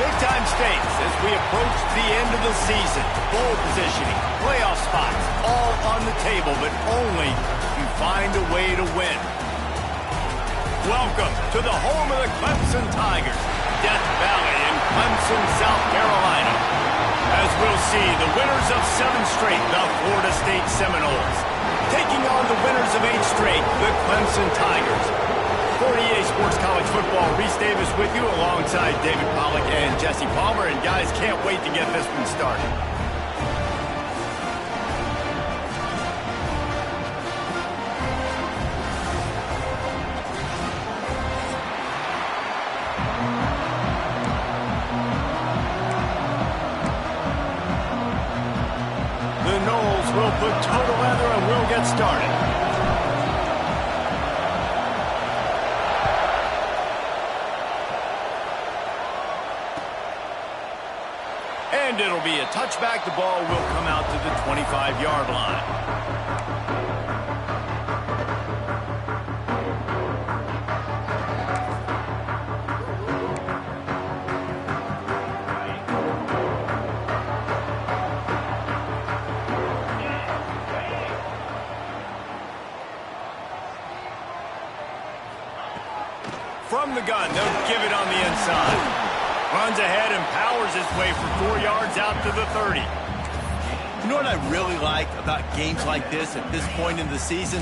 Big-time stakes as we approach the end of the season. Bowl positioning, playoff spots, all on the table, but only if you find a way to win. Welcome to the home of the Clemson Tigers, Death Valley in Clemson, South Carolina. As we'll see, the winners of 7 straight, the Florida State Seminoles, taking on the winners of 8 straight, the Clemson Tigers. For EA Sports College Football, Reese Davis with you alongside David Pollack and Jesse Palmer. And guys, can't wait to get this one started. The Noles will put toe to leather and we'll get started. And it'll be a touchback. The ball will come out to the 25-yard line. From the gun, they'll give it on the inside. Runs ahead and powers his way for 4 yards out to the 30. You know what I really like about games like this at this point in the season?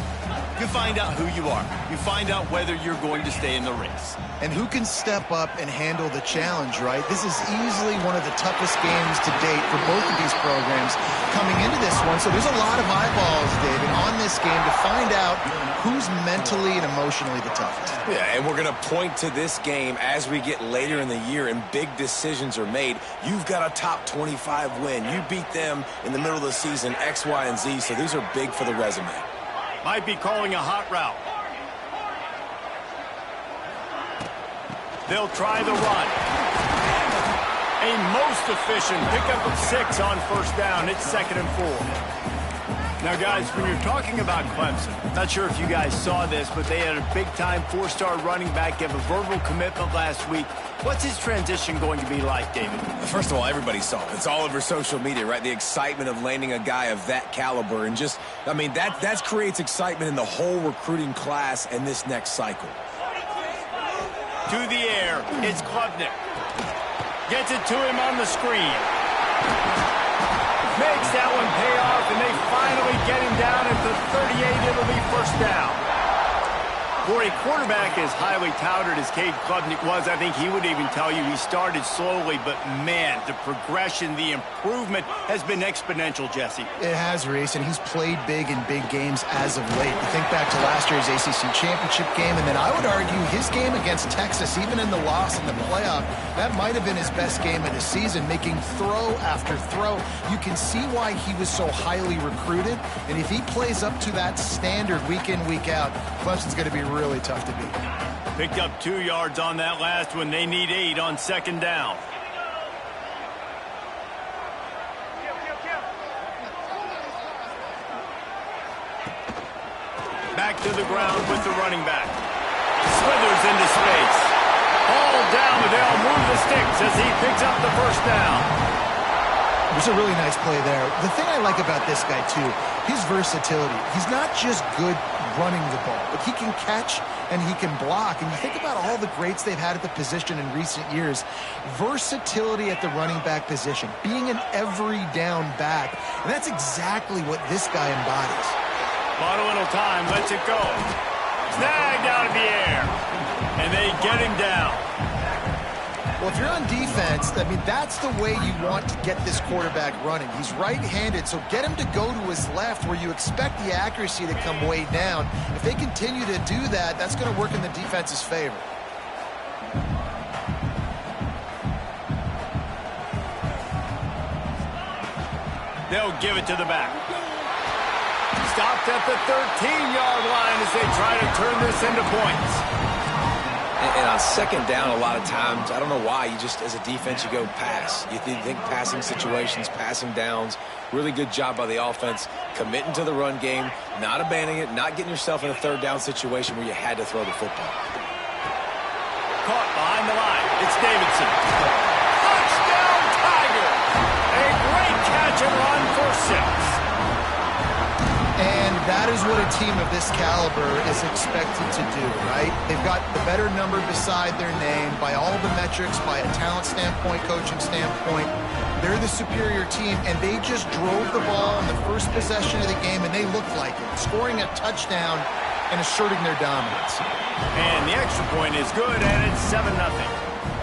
You find out who you are. You find out whether you're going to stay in the race. And who can step up and handle the challenge, right? This is easily one of the toughest games to date for both of these programs coming into this one. So there's a lot of eyeballs, David, on this game to find out who's mentally and emotionally the toughest. Yeah, and we're going to point to this game as we get later in the year and big decisions are made. You've got a top 25 win. You beat them in the middle of the season, X, Y, and Z, so these are big for the resume. Might be calling a hot route. They'll try the run. A most efficient pickup of 6 on first down. It's 2nd and 4. Now, guys, when you're talking about Clemson, not sure if you guys saw this, but they had a big-time 4-star running back give a verbal commitment last week. What's his transition going to be like, David? First of all, everybody saw it. It's all over social media, right? The excitement of landing a guy of that caliber. And just, I mean, that creates excitement in the whole recruiting class and this next cycle. To the air, it's Klubnik. Gets it to him on the screen. Makes that one pay off, and they finally get him down at the 38. It'll be first down. For a quarterback as highly touted as Cade Klubnik was, I think he would even tell you he started slowly, but man, the progression, the improvement has been exponential, Jesse. It has, Reese, and he's played big in big games as of late. You think back to last year's ACC championship game, and then I would argue his game against Texas, even in the loss in the playoff, that might have been his best game of the season, making throw after throw. You can see why he was so highly recruited, and if he plays up to that standard week in, week out, Clemson's going to be really tough to beat. Picked up 2 yards on that last one. They need 8 on 2nd down. Back to the ground with the running back. Slithers into space. All down, but they'll move the sticks as he picks up the first down. There's a really nice play there. The thing I like about this guy, too, his versatility. He's not just good running the ball, but he can catch and he can block. And you think about all the greats they've had at the position in recent years. Versatility at the running back position, being an every down back. And that's exactly what this guy embodies. Bought a little time, lets it go. Snagged out of the air. And they get him down. Well, if you're on defense, I mean, that's the way you want to get this quarterback running. He's right-handed, so get him to go to his left where you expect the accuracy to come way down. If they continue to do that, that's going to work in the defense's favor. They'll give it to the back. Stopped at the 13-yard line as they try to turn this into points. And on 2nd down, a lot of times, I don't know why, you just, as a defense, you go pass. You think passing situations, passing downs. Really good job by the offense, committing to the run game, not abandoning it, not getting yourself in a 3rd down situation where you had to throw the football. Caught behind the line. It's Davidson. that is what a team of this caliber is expected to do, right? They've got the better number beside their name by all the metrics, by a talent standpoint, coaching standpoint. They're the superior team, and they just drove the ball in the first possession of the game, and they looked like it, scoring a touchdown and asserting their dominance. And the extra point is good, and it's 7-0.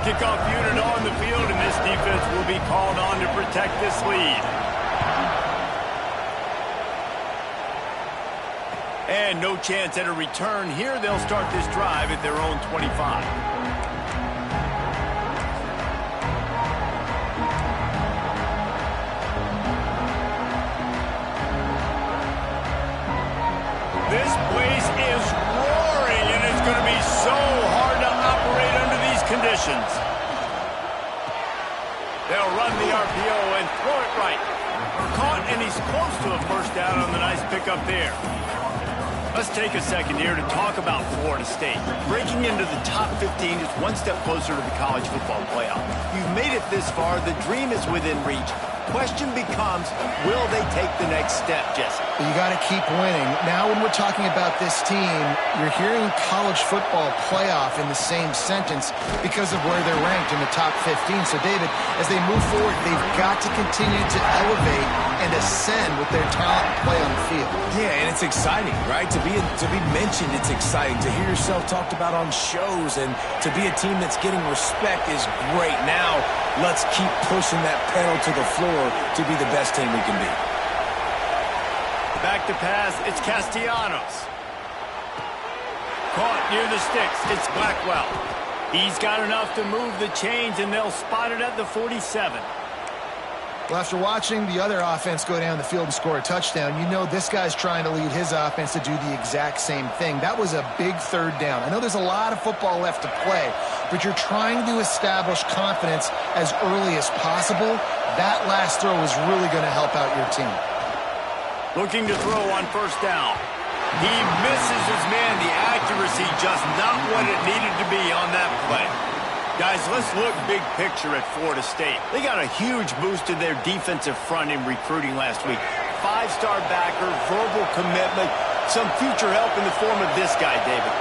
Kickoff unit on the field, and this defense will be called on to protect this lead. And no chance at a return here. They'll start this drive at their own 25. This place is roaring, and it's going to be so hard to operate under these conditions. They'll run the RPO and throw it right. Caught, and he's close to a first down on the nice pickup there. Let's take a second here to talk about Florida State. Breaking into the top 15 is one step closer to the college football playoff. You've made it this far. The dream is within reach. Question becomes, will they take the next step, Jesse? You got to keep winning. Now when we're talking about this team, you're hearing college football playoff in the same sentence because of where they're ranked in the top 15. So, David, as they move forward, they've got to continue to elevate and ascend with their talent and play on the field. Yeah, and it's exciting, right? To be mentioned, it's exciting. To hear yourself talked about on shows and to be a team that's getting respect is great. Now, let's keep pushing that pedal to the floor to be the best team we can be. Back to pass, it's Castellanos. Caught near the sticks, it's Blackwell. He's got enough to move the chains, and they'll spot it at the 47. Well, after watching the other offense go down the field and score a touchdown, you know this guy's trying to lead his offense to do the exact same thing. That was a big third down. I know there's a lot of football left to play, but you're trying to establish confidence as early as possible. That last throw is really going to help out your team. Looking to throw on first down. He misses his man. The accuracy just not what it needed to be on that play. Guys, let's look big picture at Florida State. They got a huge boost to their defensive front in recruiting last week. 5-star backer, verbal commitment, some future help in the form of this guy, David.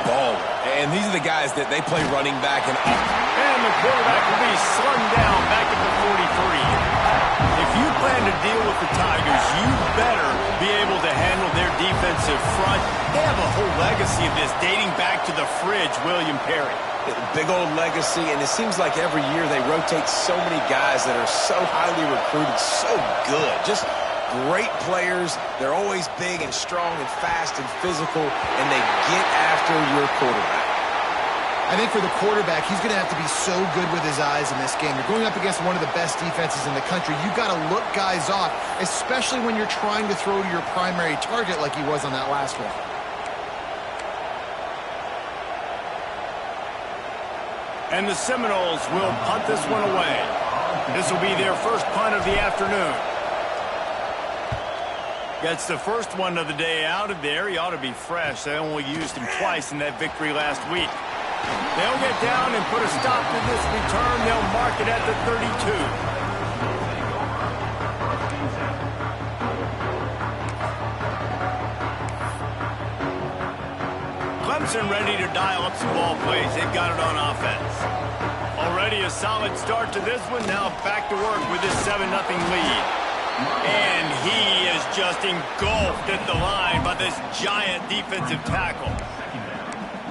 Baller. And these are the guys that they play running back. And the quarterback will be slung down back at the 43. If you plan to deal with the Tigers, you better be able to handle their defensive front. They have a whole legacy of this dating back to the fridge, William Perry. Big old legacy, and it seems like every year they rotate so many guys that are so highly recruited, so good. Just great players. They're always big and strong and fast and physical, and they get after your quarterback. I think for the quarterback, he's going to have to be so good with his eyes in this game. You're going up against one of the best defenses in the country. You've got to look guys off, especially when you're trying to throw to your primary target like he was on that last one. And the Seminoles will punt this one away. This will be their first punt of the afternoon. Gets the first one of the day out of there. He ought to be fresh. They only used him twice in that victory last week. They'll get down and put a stop to this return. They'll mark it at the 32. Clemson ready to dial up some ball plays. They've got it on offense. Already a solid start to this one. Now back to work with this 7-0 lead. And he is just engulfed at the line by this giant defensive tackle.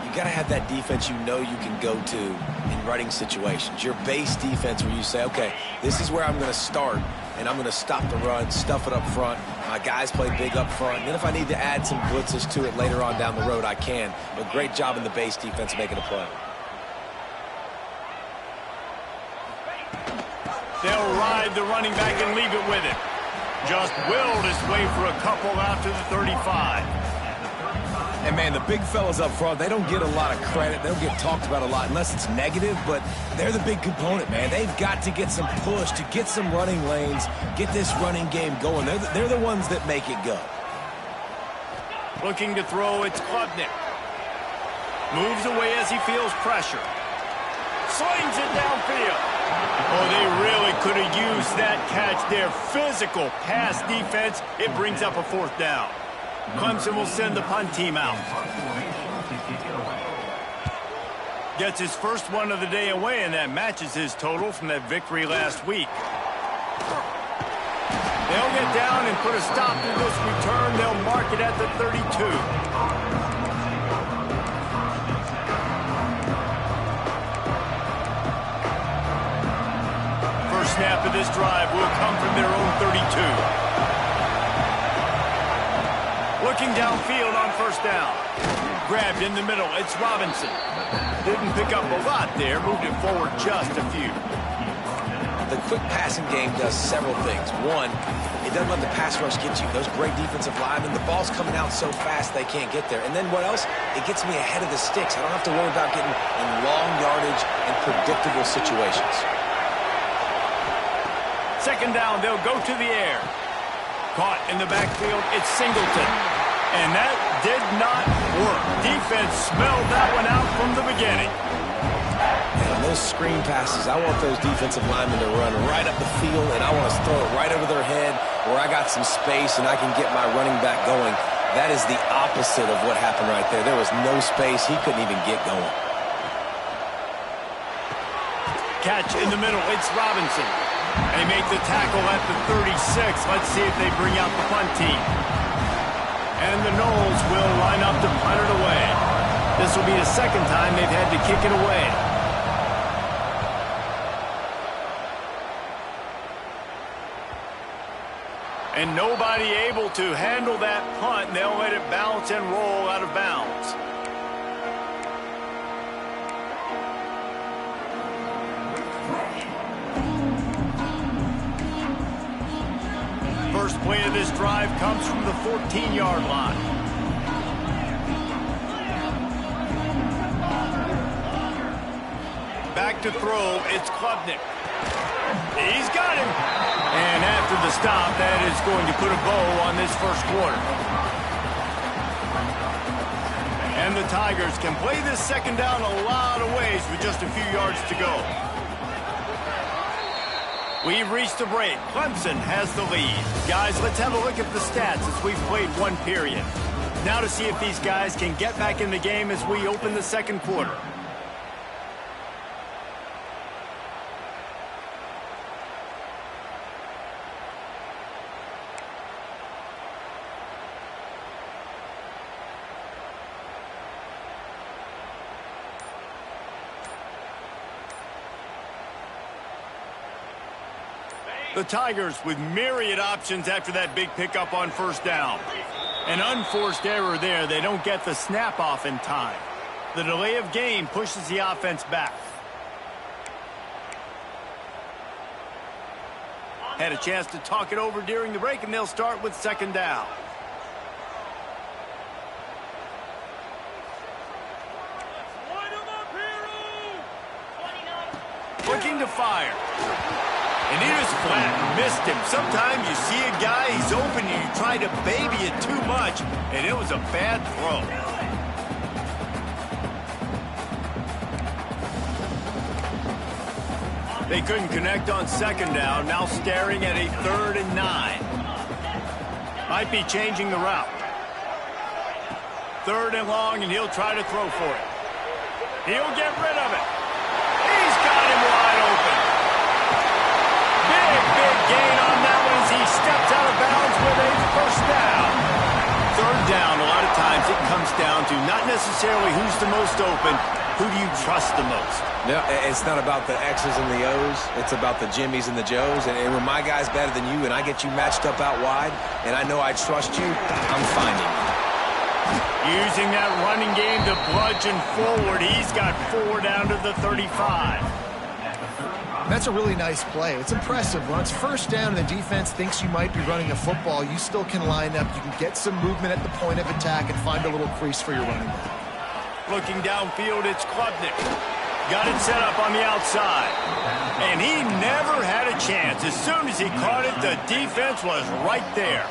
You got to have that defense you know you can go to in running situations. Your base defense where you say, okay, this is where I'm going to start, and I'm going to stop the run, stuff it up front. My guys play big up front. And then if I need to add some blitzes to it later on down the road, I can. But great job in the base defense making a play. They'll ride the running back and leave it with it. Just willed his way for a couple out to the 35. And, man, the big fellas up front, they don't get a lot of credit. They don't get talked about a lot unless it's negative, but they're the big component, man. They've got to get some push, to get some running lanes, get this running game going. They're the ones that make it go. Looking to throw, it's Klubnik. Moves away as he feels pressure. Slings it downfield. Oh, they really could have used that catch there. Physical pass defense. It brings up a fourth down. Clemson will send the punt team out. Gets his first one of the day away, and that matches his total from that victory last week. They'll get down and put a stop to this return. They'll mark it at the 32. Snap of this drive will come from their own 32. Looking downfield on first down. Grabbed in the middle. It's Robinson. Didn't pick up a lot there. Moved it forward just a few. The quick passing game does several things. One, it doesn't let the pass rush get you. Those great defensive linemen, the ball's coming out so fast they can't get there. And then what else? It gets me ahead of the sticks. I don't have to worry about getting in long yardage and predictable situations. Second down, they'll go to the air. Caught in the backfield, it's Singleton. And that did not work. Defense smelled that one out from the beginning. And those screen passes, I want those defensive linemen to run right up the field, and I want to throw it right over their head where I got some space and I can get my running back going. That is the opposite of what happened right there. There was no space. He couldn't even get going. Catch in the middle, it's Robinson. They make the tackle at the 36. Let's see if they bring out the punt team. And the Noles will line up to punt it away. This will be the second time they've had to kick it away. And nobody able to handle that punt. They'll let it bounce and roll out of bounds. First play of this drive comes from the 14-yard line. Back to throw, it's Klubnik. He's got him. And after the stop, that is going to put a bow on this first quarter. And the Tigers can play this second down a lot of ways with just a few yards to go. We've reached the break. Clemson has the lead. Guys, let's have a look at the stats as we've played one period. Now to see if these guys can get back in the game as we open the second quarter. The Tigers with myriad options after that big pickup on first down. An unforced error there. They don't get the snap off in time. The delay of game pushes the offense back. Had a chance to talk it over during the break, and they'll start with second down. Looking to fire. And he just flat missed him. Sometimes you see a guy, he's open, and you try to baby it too much, and it was a bad throw. They couldn't connect on second down, now staring at a 3rd and 9. Might be changing the route. 3rd and long, and he'll try to throw for it. He'll get rid of it. He's got him wide open. Big gain on that one as he steps out of bounds with a first down. 3rd down, a lot of times it comes down to not necessarily who's the most open, who do you trust the most? No, it's not about the X's and the O's. It's about the Jimmies and the Joes. And when my guy's better than you and I get you matched up out wide and I know I trust you, I'm finding you. Using that running game to bludgeon forward. He's got 4 down to the 35. That's a really nice play. It's impressive. When it's first down and the defense thinks you might be running a football, you still can line up. You can get some movement at the point of attack and find a little crease for your running back. Looking downfield, it's Klubnik. Got it set up on the outside. And he never had a chance. As soon as he caught it, the defense was right there.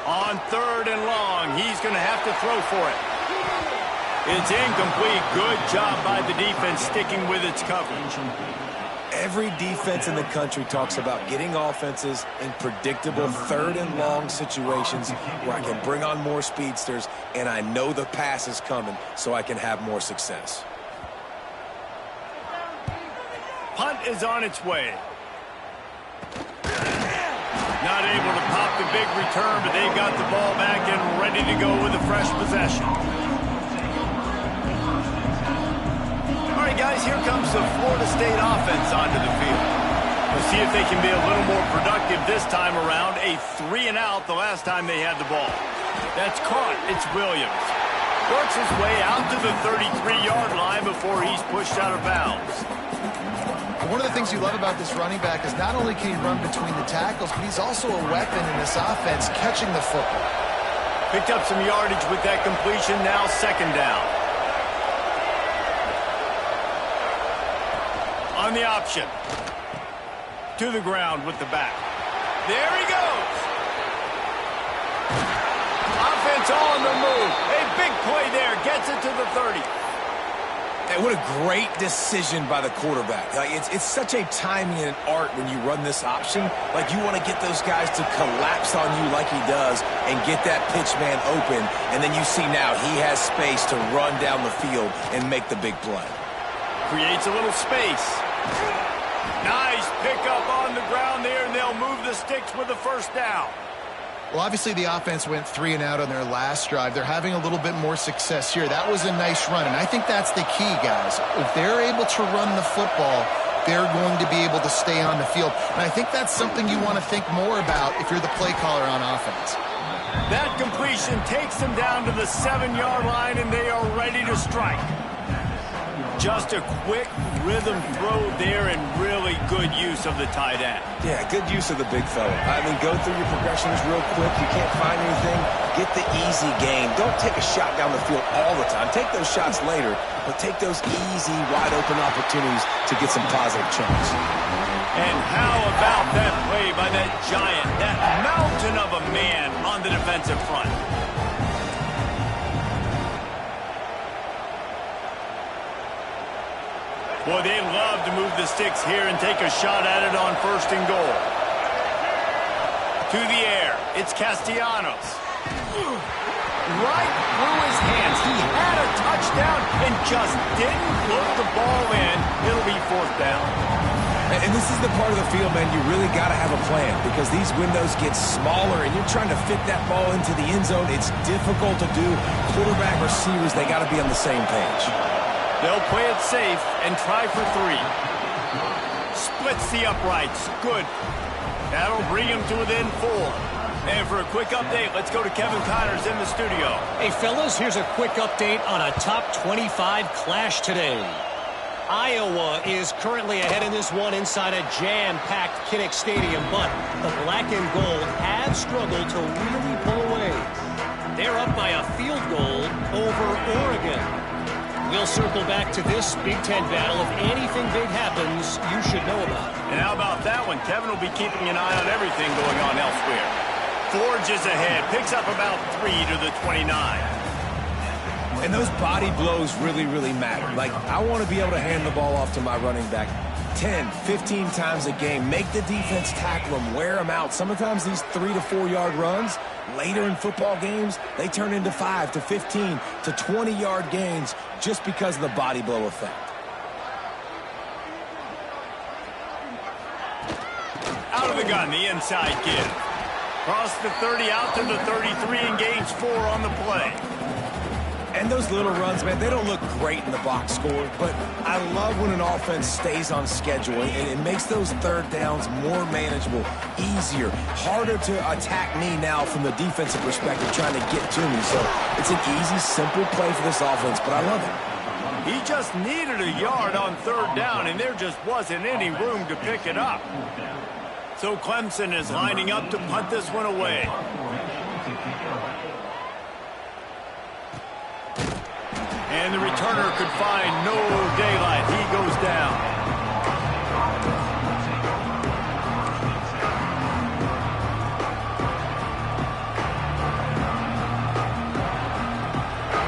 On 3rd and long, he's going to have to throw for it. It's incomplete. Good job by the defense sticking with its coverage. Every defense in the country talks about getting offenses in predictable third and long situations where I can bring on more speedsters and I know the pass is coming so I can have more success. Punt is on its way. Not able to pop the big return, but they've got the ball back and ready to go with a fresh possession. All right, guys, here comes the Florida State offense onto the field. We'll see if they can be a little more productive this time around. A 3-and-out the last time they had the ball. That's caught. It's Williams. Works his way out to the 33-yard line before he's pushed out of bounds. One of the things you love about this running back is not only can he run between the tackles, but he's also a weapon in this offense catching the football. Picked up some yardage with that completion. Now second down. On the option. To the ground with the back. There he goes. Offense on the move. A big play there. Gets it to the 30. And what a great decision by the quarterback. Like it's such a timing and an art when you run this option. Like you want to get those guys to collapse on you like he does and get that pitch man open. And then you see now he has space to run down the field and make the big play. Creates a little space. Nice pickup on the ground there, and they'll move the sticks with the first down. Well, obviously the offense went 3-and-out on their last drive. They're having a little bit more success here. That was a nice run, and I think that's the key, guys. If they're able to run the football, they're going to be able to stay on the field. And I think that's something you want to think more about if you're the play caller on offense. That completion takes them down to the 7-yard line, and they are ready to strike. Just a quick rhythm throw there and really good use of the tight end. Yeah, good use of the big fella. I mean, go through your progressions real quick. You can't find anything. Get the easy game. Don't take a shot down the field all the time. Take those shots later, but take those easy, wide-open opportunities to get some positive chunks. And how about that play by that giant, that mountain of a man on the defensive front? Boy, they love to move the sticks here and take a shot at it on first and goal. To the air, it's Castellanos. Right through his hands. He had a touchdown and just didn't put the ball in. It'll be fourth down. And this is the part of the field, man, you really got to have a plan because these windows get smaller and you're trying to fit that ball into the end zone. It's difficult to do. Quarterback, receivers, they got to be on the same page. They'll play it safe and try for 3. Splits the uprights. Good. That'll bring him to within 4. And for a quick update, let's go to Kevin Connors in the studio. Hey, fellas, here's a quick update on a top 25 clash today. Iowa is currently ahead in this one inside a jam-packed Kinnick Stadium, but the black and gold have struggled to really pull away. They're up by a field goal over Oregon. We'll circle back to this Big Ten battle. If anything big happens, you should know about it. And how about that one? Kevin will be keeping an eye on everything going on elsewhere. Forges ahead, picks up about 3 to the 29. And those body blows really, really matter. Like, I want to be able to hand the ball off to my running back 10, 15 times a game. Make the defense tackle them, wear them out. Sometimes these 3 to 4 yard runs, later in football games, they turn into 5 to 15 to 20 yard gains just because of the body blow effect. Out of the gun, the inside give. Cross the 30 out to the 33 and gains 4 on the play. And those little runs, man, they don't look great in the box score, but I love when an offense stays on schedule, and it makes those third downs more manageable, easier, harder to attack me now from the defensive perspective trying to get to me. So it's an easy, simple play for this offense, but I love it. He just needed a yard on third down, and there just wasn't any room to pick it up. So Clemson is lining up to punt this one away. And the returner could find no daylight. He goes down.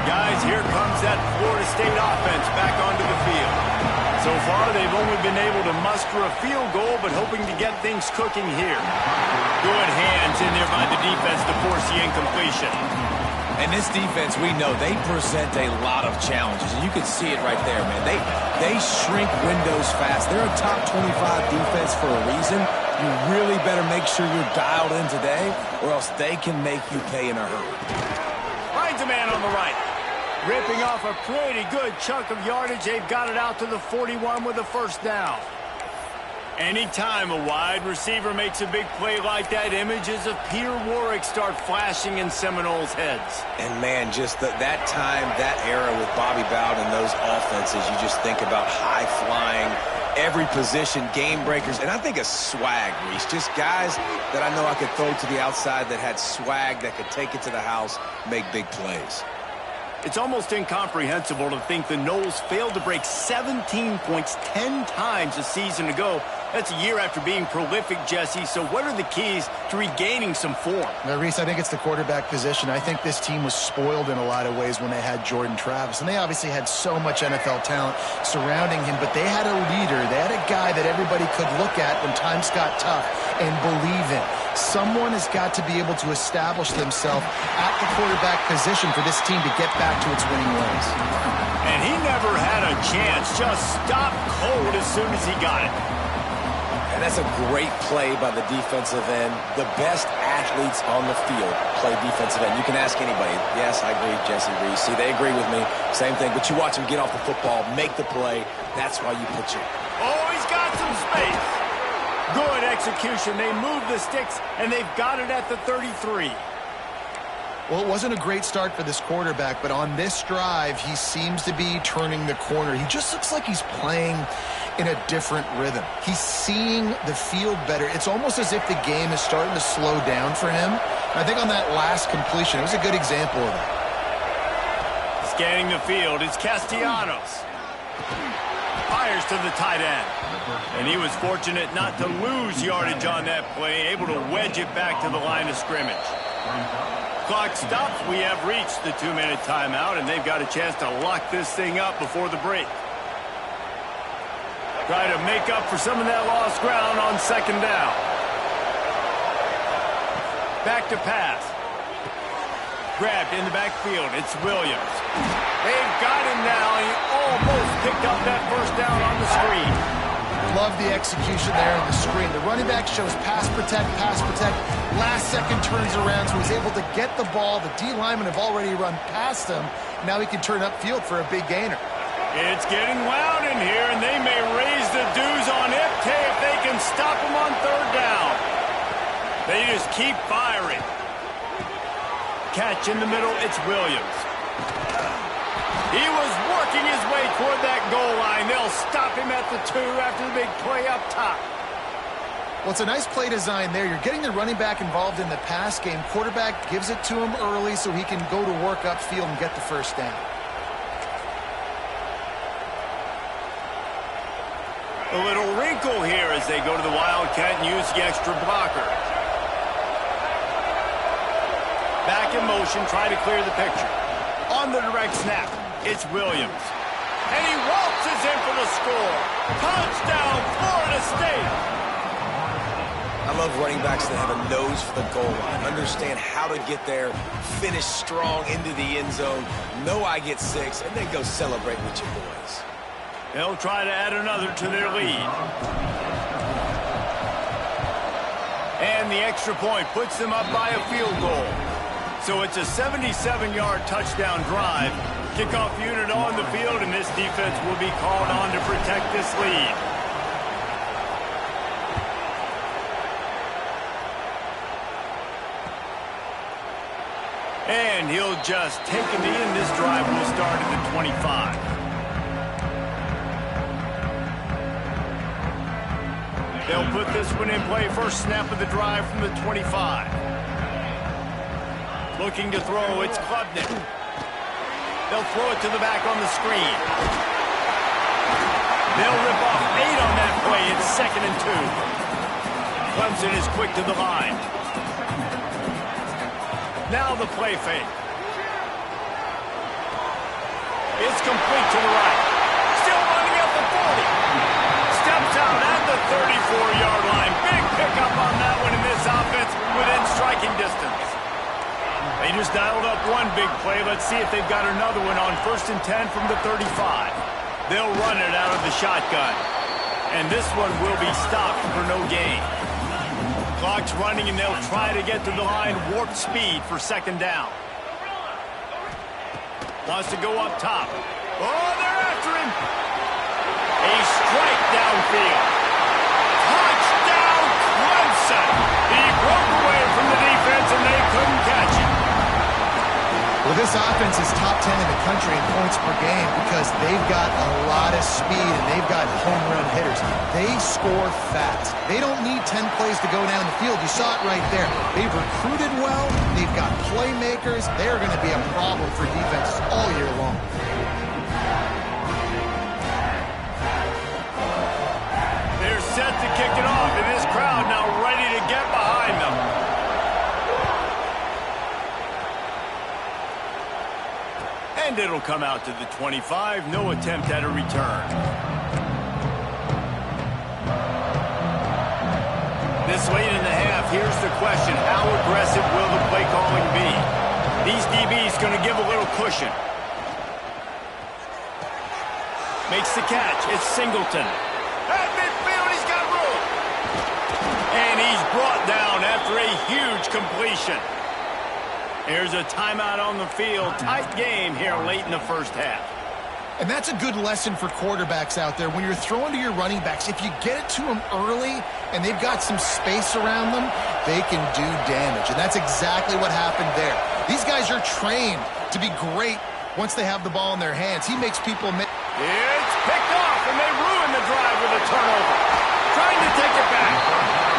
Guys, here comes that Florida State offense back onto the field. So far, they've only been able to muster a field goal, but hoping to get things cooking here. Good hands in there by the defense to force the incompletion. And this defense, we know, they present a lot of challenges. And you can see it right there, man. They shrink windows fast. They're a top 25 defense for a reason. You really better make sure you're dialed in today, or else they can make you pay in a hurry. Finds a man on the right. Ripping off a pretty good chunk of yardage. They've got it out to the 41 with a first down. Anytime a wide receiver makes a big play like that, images of Peter Warrick start flashing in Seminoles' heads. And, man, just that time, that era with Bobby Bowden and those offenses, you just think about high-flying, every position, game breakers, and I think of swag, Reese. Just guys that I know I could throw to the outside that had swag, that could take it to the house, make big plays. It's almost incomprehensible to think the Noles failed to break 17 points 10 times a season ago. That's a year after being prolific, Jesse. So what are the keys to regaining some form? Now, Reese, I think it's the quarterback position. I think this team was spoiled in a lot of ways when they had Jordan Travis. And they obviously had so much NFL talent surrounding him, but they had a leader. They had a guy that everybody could look at when times got tough and believe in. Someone has got to be able to establish themselves at the quarterback position for this team to get back to its winning ways. And he never had a chance. Just stopped cold as soon as he got it. And that's a great play by the defensive end. The best athletes on the field play defensive end. You can ask anybody. Yes, I agree, Jesse Reese. See, they agree with me. Same thing. But you watch them get off the football, make the play. That's why you put you. Oh, he's got some space. Good execution. They move the sticks, and they've got it at the 33. Well, it wasn't a great start for this quarterback, but on this drive, he seems to be turning the corner. He just looks like he's playing in a different rhythm. He's seeing the field better. It's almost as if the game is starting to slow down for him. And I think on that last completion, it was a good example of that. Scanning the field, it's Castellanos. Fires to the tight end. And he was fortunate not to lose yardage on that play, able to wedge it back to the line of scrimmage. Clock stops. We have reached the 2-minute timeout, and they've got a chance to lock this thing up before the break. Try to make up for some of that lost ground on second down. Back to pass. Grabbed in the backfield. It's Williams. They've got him now. He almost picked up that first down on the screen. Love the execution there on the screen. The running back shows pass protect, pass protect. Last second turns around, so he's able to get the ball. The D linemen have already run past him. Now he can turn upfield for a big gainer. It's getting loud in here, and they may raise the dues on Ipte if they can stop him on third down. They just keep firing. Catch in the middle, it's Williams. He was working his way toward that goal line. They'll stop him at the 2 after the big play up top. Well, it's a nice play design there. You're getting the running back involved in the pass game. Quarterback gives it to him early so he can go to work upfield and get the first down. A little wrinkle here as they go to the Wildcat and use the extra blocker. Back in motion, try to clear the picture. On the direct snap, it's Williams. And he waltzes in for the score. Touchdown, Florida State. I love running backs that have a nose for the goal line, understand how to get there, finish strong into the end zone, know I get 6, and then go celebrate with your boys. They'll try to add another to their lead. And the extra point puts them up by a field goal. So it's a 77-yard touchdown drive. Kickoff unit on the field, and this defense will be called on to protect this lead. And he'll just take a knee, and this drive will start at the 25. They'll put this one in play. First snap of the drive from the 25. Looking to throw, it's Klubnik. They'll throw it to the back on the screen. They'll rip off 8 on that play. It's 2nd and 2. Clemson is quick to the line. Now the play fake. It's complete to the right. Still running at the 40. Steps out at the 34-yard line. Big pickup on that one, in this offense within striking distance. They just dialed up one big play. Let's see if they've got another one on 1st and 10 from the 35. They'll run it out of the shotgun. And this one will be stopped for no gain. Clock's running, and they'll try to get to the line warp speed for 2nd down. Wants to go up top. Oh, they're after him. A strike downfield. Touchdown, Clemson. He broke away from the defense, and they couldn't catch him. Well, this offense is top 10 in the country in points per game because they've got a lot of speed and they've got home run hitters. They score fast. They don't need 10 plays to go down the field. You saw it right there. They've recruited well. They've got playmakers. They're going to be a problem for defenses all year long. They're set to kick it off, and this crowd now ready to get behind them. And it'll come out to the 25. No attempt at a return. This late in the half, here's the question. How aggressive will the play calling be? These DBs going to give a little cushion. Makes the catch. It's Singleton. At midfield, he's got room. And he's brought down after a huge completion. Here's a timeout on the field. Tight game here late in the 1st half. And that's a good lesson for quarterbacks out there. When you're throwing to your running backs, if you get it to them early and they've got some space around them, they can do damage. And that's exactly what happened there. These guys are trained to be great once they have the ball in their hands. He makes people miss. It's picked off, and they ruin the drive with a turnover. Trying to take it back.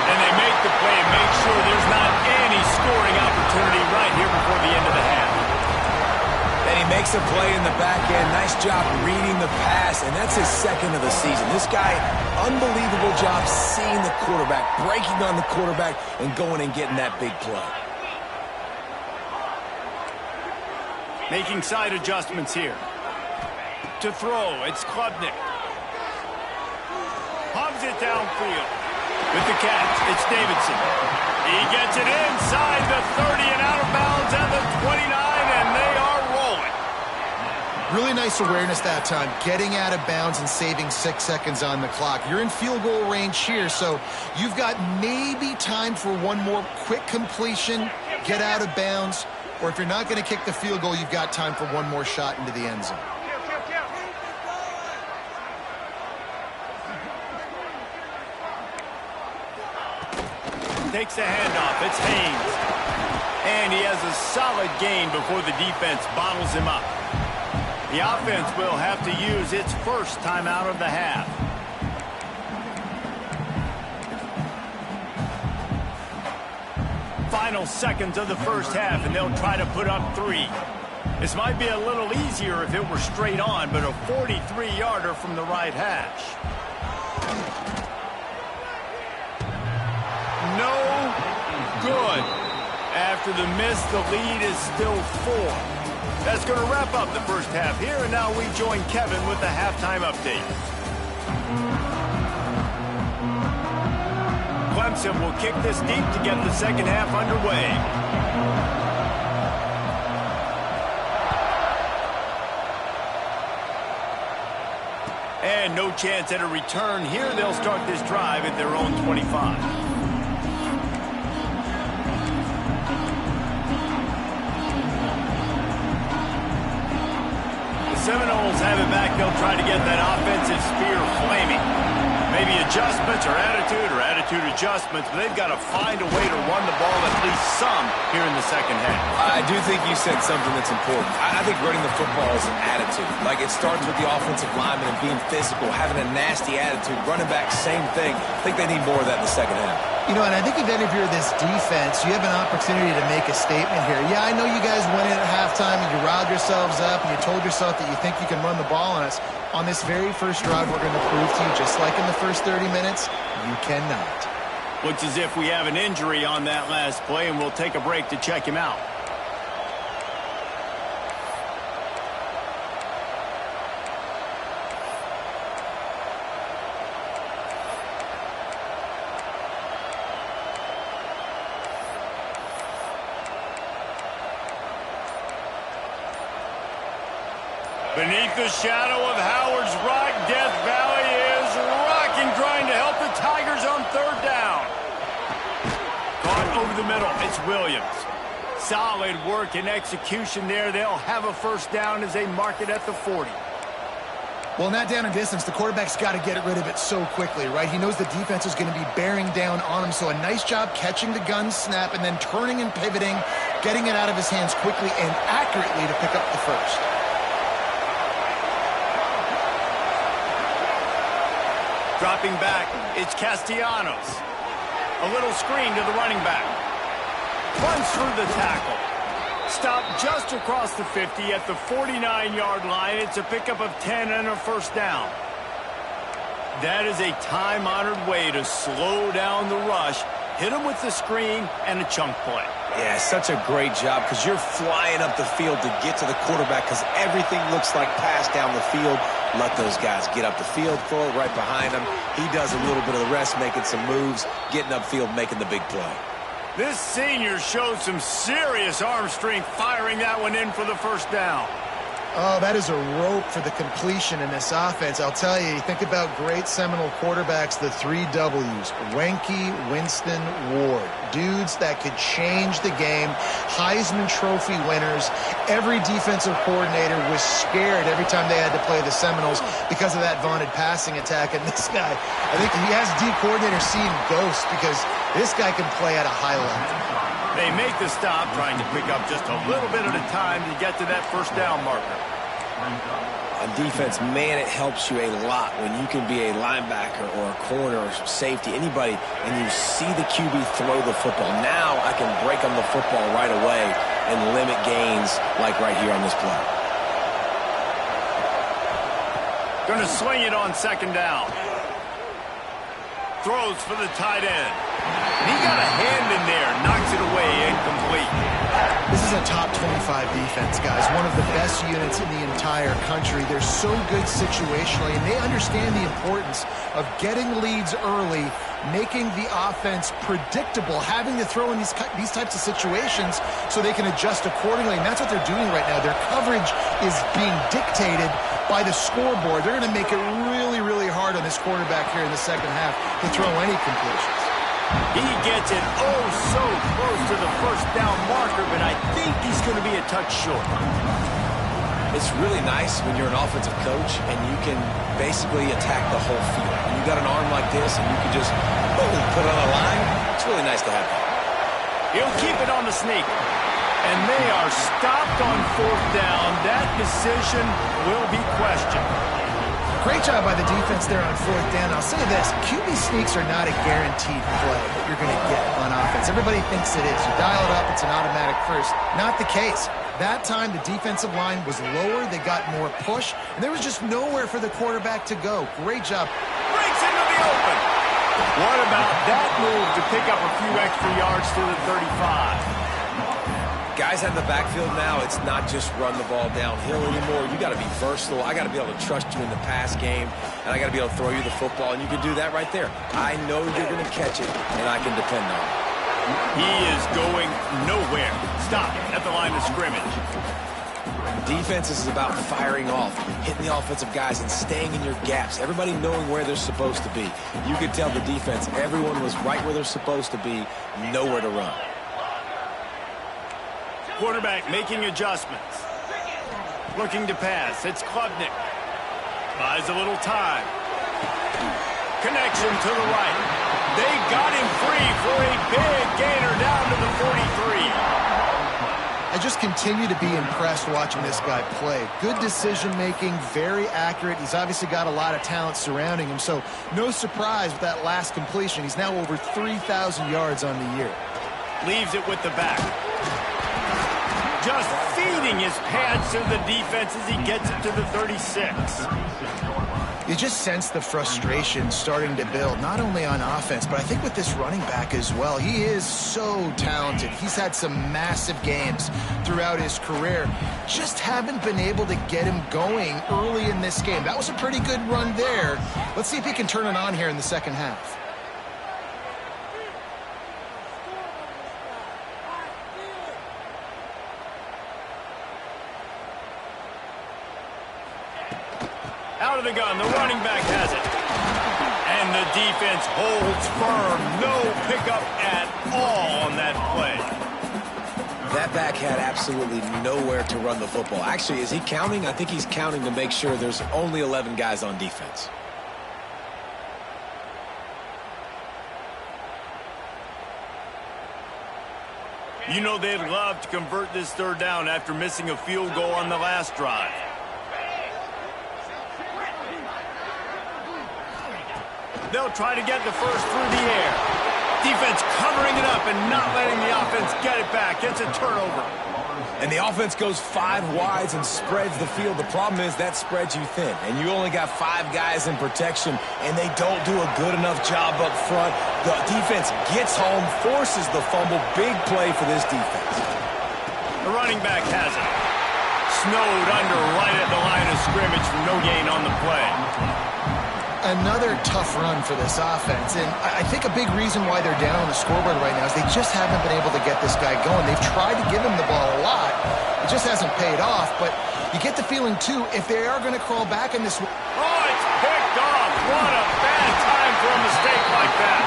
And they make the play and make sure there's not any scoring opportunity right here before the end of the half. And he makes a play in the back end. Nice job reading the pass, and that's his 2nd of the season. This guy, unbelievable job seeing the quarterback, breaking on the quarterback, and going and getting that big play. Making side adjustments here. To throw, it's Klubnik. Hubs it downfield. With the catch, it's Davidson. He gets it inside the 30 and out of bounds at the 29, and they are rolling. Really nice awareness that time, getting out of bounds and saving 6 seconds on the clock. You're in field goal range here, so you've got maybe time for one more quick completion, get out of bounds, or if you're not going to kick the field goal, you've got time for one more shot into the end zone. Takes a handoff. It's Haynes. And he has a solid gain before the defense bottles him up. The offense will have to use its 1st timeout of the half. Final seconds of the 1st half, and they'll try to put up 3. This might be a little easier if it were straight on, but a 43-yarder from the right hash. No good. After the miss, the lead is still 4. That's going to wrap up the 1st half here, and now we join Kevin with the halftime update. Clemson will kick this deep to get the 2nd half underway. And no chance at a return here. They'll start this drive at their own 25. Seminoles have it back. They'll try to get that offensive spear flaming. Maybe adjustments or attitude adjustments, but they've got to find a way to run the ball at least some here in the 2nd half. I do think you said something that's important. I think running the football is an attitude. Like, it starts with the offensive lineman and being physical, having a nasty attitude. Running back, same thing. I think they need more of that in the 2nd half. You know, and I think if any of you are this defense, you have an opportunity to make a statement here. Yeah, I know you guys went in at halftime and you riled yourselves up and you told yourself that you think you can run the ball on us. On this very 1st drive, we're going to prove to you, just like in the first 30 minutes, you cannot. Looks as if we have an injury on that last play, and we'll take a break to check him out. Beneath the shadow of Howard's Rock, Death Valley is rocking, trying to help the Tigers on third down. Caught over the middle. It's Williams. Solid work and execution there. They'll have a first down as they mark it at the 40. Well, in that down and distance, the quarterback's got to get rid of it so quickly, right? He knows the defense is going to be bearing down on him, so a nice job catching the gun snap and then turning and pivoting, getting it out of his hands quickly and accurately to pick up the first. Dropping back, it's Castellanos. A little screen to the running back. Runs through the tackle. Stopped just across the 50 at the 49-yard line. It's a pickup of 10 and a first down. That is a time-honored way to slow down the rush, hit him with the screen, and a chunk play. Yeah, such a great job because you're flying up the field to get to the quarterback because everything looks like pass down the field. Let those guys get up the field, throw it right behind him. He does a little bit of the rest, making some moves, getting upfield, making the big play. This senior showed some serious arm strength, firing that one in for the first down. Oh, that is a rope for the completion in this offense. I'll tell you, think about great Seminole quarterbacks, the 3 W's. Wenke, Winston, Ward. Dudes that could change the game. Heisman Trophy winners. Every defensive coordinator was scared every time they had to play the Seminoles because of that vaunted passing attack. And this guy, I think he has D coordinator seeing ghosts because this guy can play at a high level. They make the stop, trying to pick up just a little bit at a time to get to that first down marker. On defense, man, it helps you a lot when you can be a linebacker or a corner or safety, anybody, and you see the QB throw the football. Now I can break on the football right away and limit gains like right here on this play. Going to swing it on second down. Throws for the tight end. And he got a hand in there, knocks it away, incomplete. This is a top 25 defense, guys. One of the best units in the entire country. They're so good situationally, and they understand the importance of getting leads early, making the offense predictable, having to throw in these types of situations so they can adjust accordingly. And that's what they're doing right now. Their coverage is being dictated by the scoreboard. They're going to make it really, really hard on this quarterback here in the second half to throw any completions. He gets it oh so close to the first down marker, but I think he's going to be a touch short. It's really nice when you're an offensive coach and you can basically attack the whole field. When you got an arm like this and you can just, boom, put it on the line, it's really nice to have that. He'll keep it on the sneak. And they are stopped on fourth down. That decision will be questioned. Great job by the defense there on fourth down. I'll say this, QB sneaks are not a guaranteed play that you're going to get on offense. Everybody thinks it is. You dial it up, it's an automatic first. Not the case. That time, the defensive line was lower. They got more push, and there was just nowhere for the quarterback to go. Great job. Breaks into the open. What about that move to pick up a few extra yards to the 35? Guys in the backfield now, it's not just run the ball downhill anymore. You got to be versatile. I got to be able to trust you in the pass game, and I got to be able to throw you the football, and you can do that right there. I know you're going to catch it, and I can depend on it. He is going nowhere. Stop at the line of scrimmage. Defense is about firing off, hitting the offensive guys, and staying in your gaps. Everybody knowing where they're supposed to be. You could tell the defense, everyone was right where they're supposed to be, nowhere to run. Quarterback making adjustments. Looking to pass. It's Klubnik. Buys a little time. Connection to the right. They got him free for a big gainer down to the 43. I just continue to be impressed watching this guy play. Good decision-making, very accurate. He's obviously got a lot of talent surrounding him, so no surprise with that last completion. He's now over 3,000 yards on the year. Leaves it with the back. Just feeding his pads to the defense as he gets it to the 36. You just sense the frustration starting to build, not only on offense, but I think with this running back as well. He is so talented. He's had some massive games throughout his career. Just haven't been able to get him going early in this game. That was a pretty good run there. Let's see if he can turn it on here in the second half. Out of the gun, the running back has it. And the defense holds firm. No pickup at all on that play. That back had absolutely nowhere to run the football. Actually, is he counting? I think he's counting to make sure there's only 11 guys on defense. You know they'd love to convert this third down after missing a field goal on the last drive. They'll try to get the first through the air. Defense covering it up and not letting the offense get it back. It's a turnover. And the offense goes 5 wides and spreads the field. The problem is that spreads you thin. And you only got 5 guys in protection, and they don't do a good enough job up front. The defense gets home, forces the fumble. Big play for this defense. The running back has it. Snowed under right at the line of scrimmage for no gain on the play. Another tough run for this offense, and I think a big reason why they're down on the scoreboard right now is they just haven't been able to get this guy going. They've tried to give him the ball a lot. It just hasn't paid off, but you get the feeling, too, if they are going to crawl back in this... Oh, it's picked off. What a bad time for a mistake like that.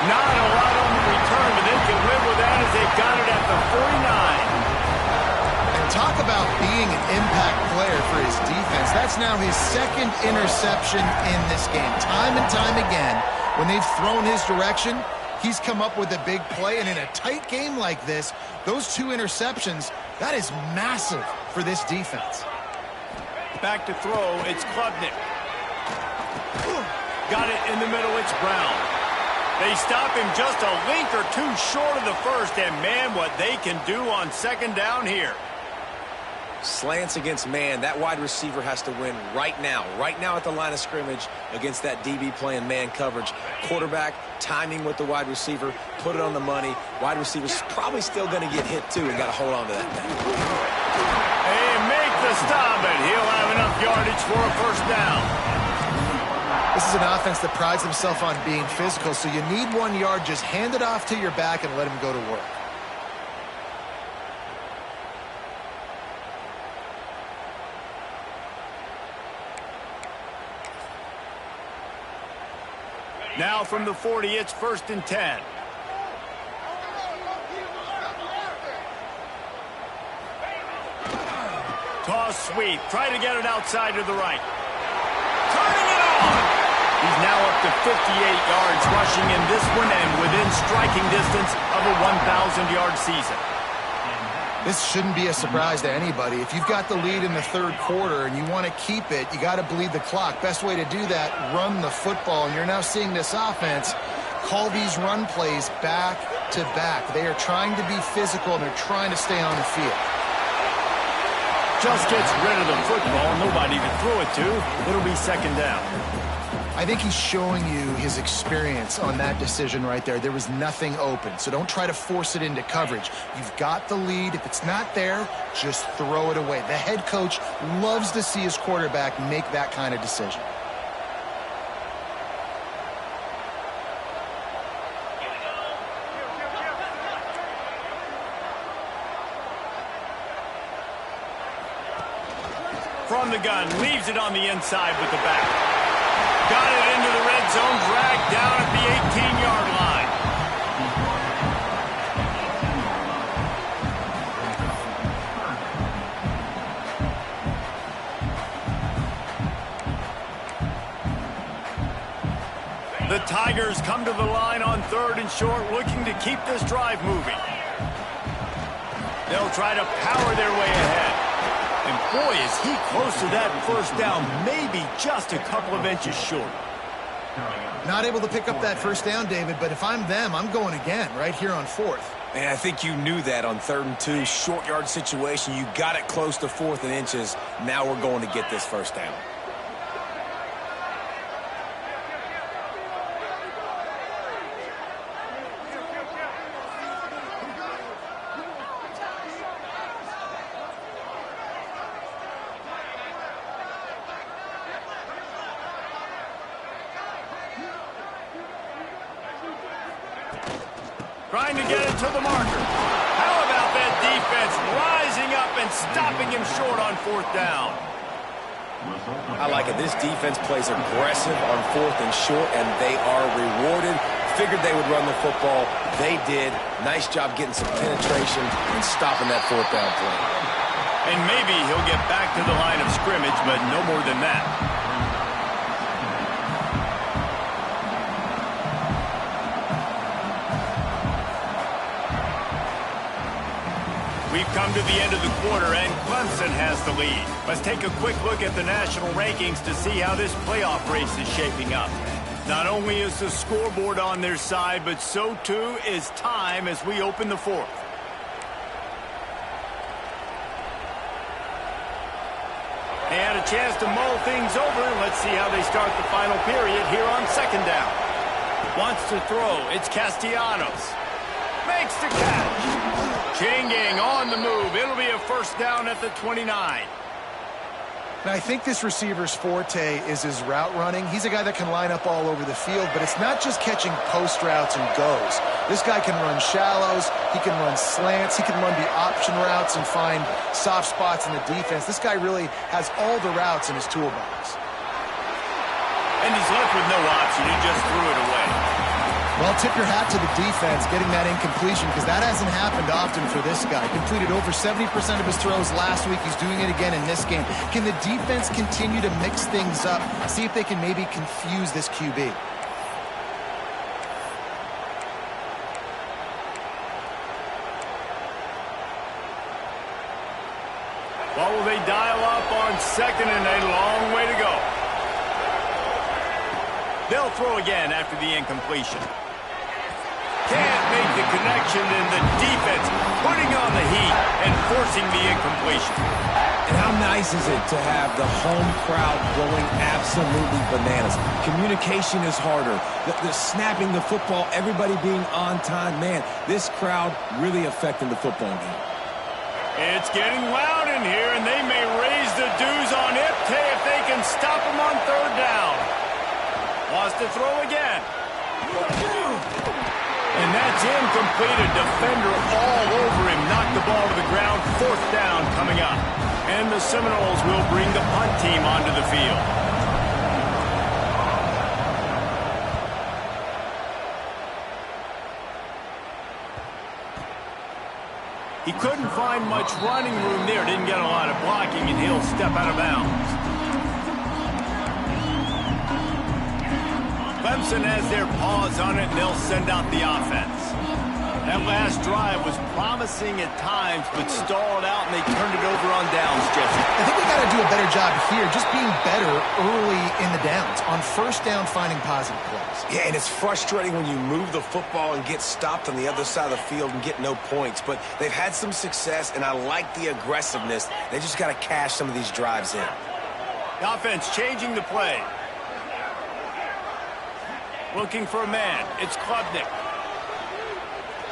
Not a lot on the return, but they can live with that as they got it at the 49. Talk about being an impact player for his defense. That's now his second interception in this game. Time and time again, when they've thrown his direction, he's come up with a big play. And in a tight game like this, those 2 interceptions, that is massive for this defense. Back to throw, it's Klubnik. Got it in the middle, it's Brown. They stop him just a link or 2 short of the first, and man, what they can do on second down here. Slants against man. That wide receiver has to win right now at the line of scrimmage against that DB playing man coverage. Quarterback, timing with the wide receiver, put it on the money. Wide receiver's probably still going to get hit, too, and got to hold on to that thing. Hey, make the stop, and he'll have enough yardage for a first down. This is an offense that prides himself on being physical, so you need 1 yard, just hand it off to your back and let him go to work. Now from the 40, it's 1st and 10. Toss sweep. Try to get it outside to the right. Turning it on. He's now up to 58 yards rushing in this one and within striking distance of a 1,000-yard season. This shouldn't be a surprise to anybody. If you've got the lead in the 3rd quarter and you want to keep it, you got to bleed the clock. Best way to do that, run the football. And you're now seeing this offense call these run plays back to back. They are trying to be physical and they're trying to stay on the field. Just gets rid of the football. Nobody to throw it to. It'll be 2nd down. I think he's showing you his experience on that decision right there. There was nothing open, so don't try to force it into coverage. You've got the lead. If it's not there, just throw it away. The head coach loves to see his quarterback make that kind of decision. From the gun, leaves it on the inside with the back. Got it into the red zone, dragged down at the 18-yard line. The Tigers come to the line on 3rd and short, looking to keep this drive moving. They'll try to power their way ahead. And boy, is he close to that first down, maybe just a couple of inches short. Not able to pick up that first down, David, but if I'm them, I'm going again right here on 4th. And I think you knew that on 3rd and 2, short yard situation. You got it close to 4th and inches. Now we're going to get this first down. Trying to get it to the marker. How about that defense rising up and stopping him short on 4th down? I like it. This defense plays aggressive on 4th and short, and they are rewarded. Figured they would run the football. They did. Nice job getting some penetration and stopping that 4th down play. And maybe he'll get back to the line of scrimmage, but no more than that. We've come to the end of the quarter, and Clemson has the lead. Let's take a quick look at the national rankings to see how this playoff race is shaping up. Not only is the scoreboard on their side, but so too is time as we open the 4th. They had a chance to mull things over. Let's see how they start the final period here on 2nd down. Wants to throw. It's Castellanos. Makes the catch. Chinging on the move. It'll be a 1st down at the 29. And I think this receiver's forte is his route running. He's a guy that can line up all over the field, but it's not just catching post routes and goes. This guy can run shallows, he can run slants, he can run the option routes and find soft spots in the defense. This guy really has all the routes in his toolbox. And he's left with no option. He just threw it away. Well, tip your hat to the defense getting that incompletion, because that hasn't happened often for this guy. Completed over 70% of his throws last week. He's doing it again in this game. Can the defense continue to mix things up? See if they can maybe confuse this QB. What will they dial up on 2nd and a long way to go? They'll throw again after the incompletion. Can't make the connection, and the defense putting on the heat and forcing the incompletion. And how nice is it to have the home crowd going absolutely bananas? Communication is harder. The snapping the football, everybody being on time. Man, this crowd really affecting the football game. It's getting loud in here, and they may raise the dues on Ipte if they can stop him on 3rd down. Wants to throw again. And that's incomplete. A defender all over him. Knocked the ball to the ground. 4th down coming up. And the Seminoles will bring the punt team onto the field. He couldn't find much running room there. Didn't get a lot of blocking, and he'll step out of bounds. Clemson has their paws on it, and they'll send out the offense. That last drive was promising at times, but stalled out, and they turned it over on downs, Jesse. I think we got to do a better job here, just being better early in the downs. On 1st down, finding positive plays. Yeah, and it's frustrating when you move the football and get stopped on the other side of the field and get no points. But they've had some success, and I like the aggressiveness. They just got to cash some of these drives in. The offense changing the play. Looking for a man. It's Klubnik.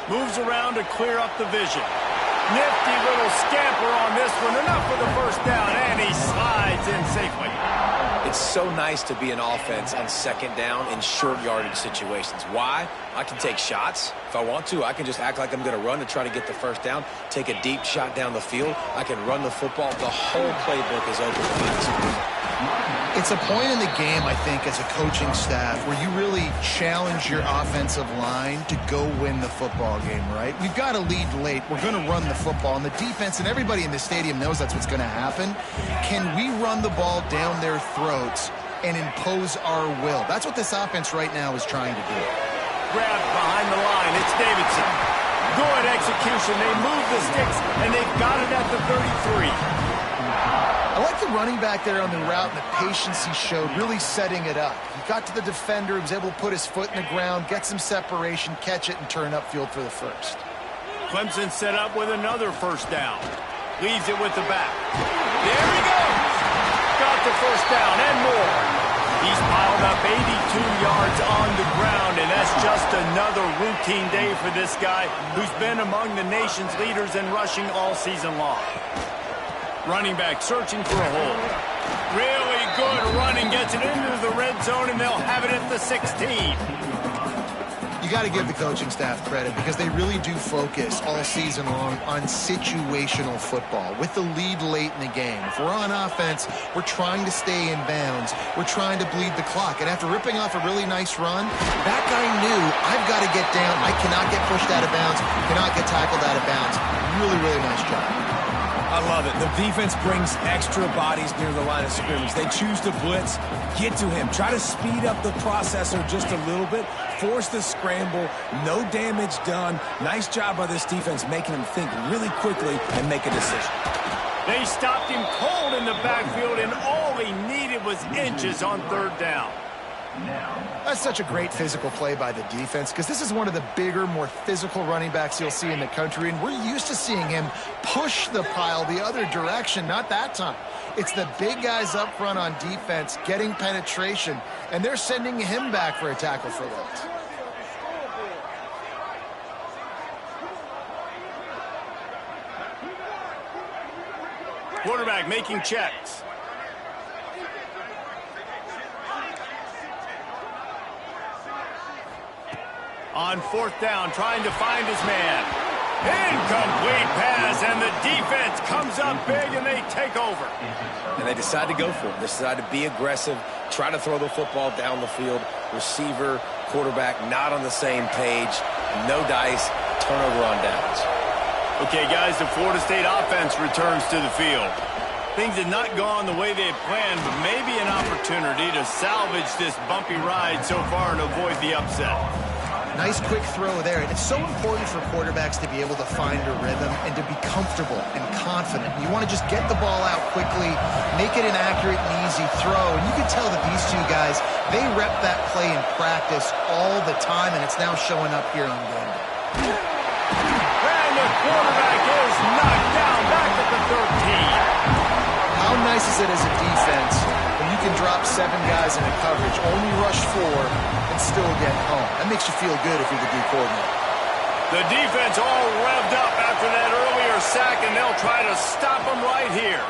Moves around to clear up the vision. Nifty little scamper on this one. Enough for the 1st down, and he slides in safely. It's so nice to be an offense on 2nd down in short yardage situations. Why? I can take shots. If I want to, I can just act like I'm going to run to try to get the 1st down, take a deep shot down the field. I can run the football. The whole playbook is open for me. It's a point in the game, I think, as a coaching staff where you really challenge your offensive line to go win the football game, right? We've got to lead late. We're going to run the football. And the defense and everybody in the stadium knows that's what's going to happen. Can we run the ball down their throats and impose our will? That's what this offense right now is trying to do. Grabbed behind the line. It's Davidson. Good execution. They move the sticks, and they've got it at the 33. I like the running back there on the route and the patience he showed, really setting it up. He got to the defender, he was able to put his foot in the ground, get some separation, catch it, and turn upfield for the 1st. Clemson set up with another 1st down. Leaves it with the back. There he goes. Got the 1st down and more. He's piled up 82 yards on the ground, and that's just another routine day for this guy who's been among the nation's leaders in rushing all season long. Running back searching for a hole. Really good running. Gets it into the red zone, and they'll have it at the 16. You You got to give the coaching staff credit because they really do focus all season long on situational football with the lead late in the game. If we're on offense, we're trying to stay in bounds. We're trying to bleed the clock. And after ripping off a really nice run, that guy knew, I've got to get down. I cannot get pushed out of bounds, cannot get tackled out of bounds. Really, really nice job. I love it. The defense brings extra bodies near the line of scrimmage. They choose to blitz, get to him, try to speed up the processor just a little bit, force the scramble, no damage done. Nice job by this defense making him think really quickly and make a decision. They stopped him cold in the backfield, and all he needed was inches on third down. That's such a great physical play by the defense because this is one of the bigger, more physical running backs you'll see in the country, and we're used to seeing him push the pile the other direction. Not that time. It's the big guys up front on defense getting penetration, and they're sending him back for a tackle for loss. Quarterback making checks. On fourth down, trying to find his man. Incomplete pass, and the defense comes up big, and they take over. And they decide to go for it. They decide to be aggressive, try to throw the football down the field. Receiver, quarterback, not on the same page. No dice, turnover on downs. Okay, guys, the Florida State offense returns to the field. Things had not gone the way they had planned, but maybe an opportunity to salvage this bumpy ride so far and avoid the upset. Nice quick throw there. And it's so important for quarterbacks to be able to find a rhythm and to be comfortable and confident. You want to just get the ball out quickly, make it an accurate and easy throw. And you can tell that these two guys, they rep that play in practice all the time, and it's now showing up here on game day. And the quarterback is knocked down back at the 13. How nice is it as a defense when you can drop 7 guys in a coverage, only rush 4, and still get home? That makes you feel good if you're the D coordinator. The defense all revved up after that earlier sack, and they'll try to stop them right here.